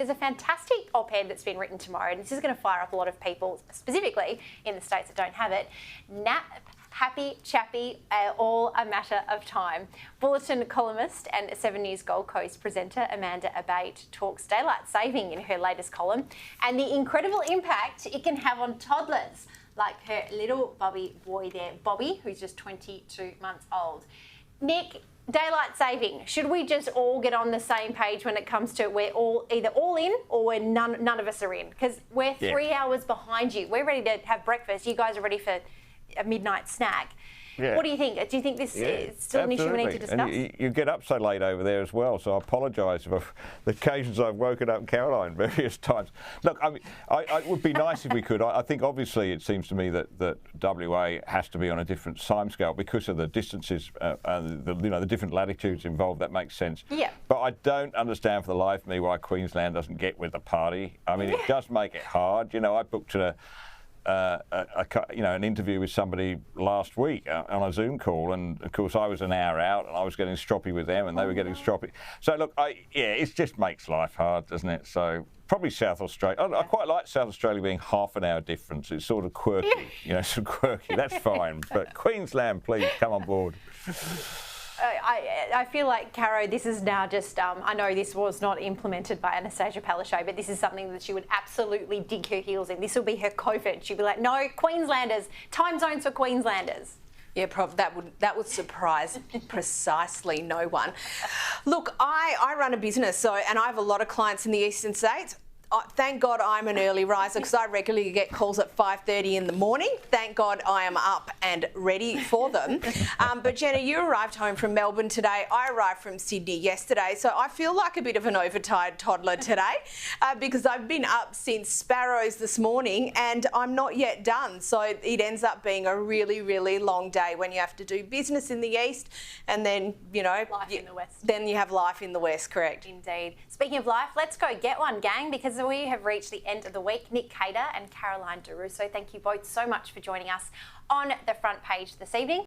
There's a fantastic op-ed that's been written tomorrow, and this is going to fire up a lot of people, specifically in the states that don't have it. Nap, happy, chappy, all a matter of time. Bulletin columnist and 7 News Gold Coast presenter Amanda Abate talks daylight saving in her latest column and the incredible impact it can have on toddlers, like her little Bobby boy there, Bobby, who's just 22 months old. Nick, daylight saving, should we just all get on the same page when it comes to we're all either all in or we're none of us are in? Because we're 3 hours behind you. We're ready to have breakfast. You guys are ready for a midnight snack. Yeah. What do you think? Do you think this is still an issue we need to discuss? And you get up so late over there as well, so I apologise for the occasions I've woken up Caroline various times. Look, I mean, it would be nice if we could. I think obviously it seems to me that WA has to be on a different timescale because of the distances, the different latitudes involved. That makes sense. Yeah. But I don't understand for the life of me why Queensland doesn't get with the party. I mean, it does make it hard. You know, I booked an interview with somebody last week on a Zoom call, and of course I was an hour out and I was getting stroppy with them and they were getting stroppy. So look, it just makes life hard, doesn't it? So probably South Australia. I quite like South Australia being half an hour difference. It's sort of quirky, sort of quirky. That's fine. But Queensland, please come on board. I feel like, Caro, this is now just, I know this was not implemented by Anastasia Palaszczuk, but this is something that she would absolutely dig her heels in. This will be her COVID. She'd be like, no, Queenslanders, time zones for Queenslanders. Yeah, that would surprise precisely no one. Look, I run a business, and I have a lot of clients in the eastern states. Thank God I'm an early riser because I regularly get calls at 5:30 in the morning. Thank God I am up and ready for them. But Jenna, you arrived home from Melbourne today. I arrived from Sydney yesterday. So I feel like a bit of an overtired toddler today because I've been up since sparrows this morning and I'm not yet done. So it ends up being a really, really long day when you have to do business in the east and then, life in the west. Then you have life in the west, correct? Indeed. Speaking of life, let's go get one, gang, because we have reached the end of the week. Nick Cater and Caroline DeRusso, thank you both so much for joining us on the front page this evening.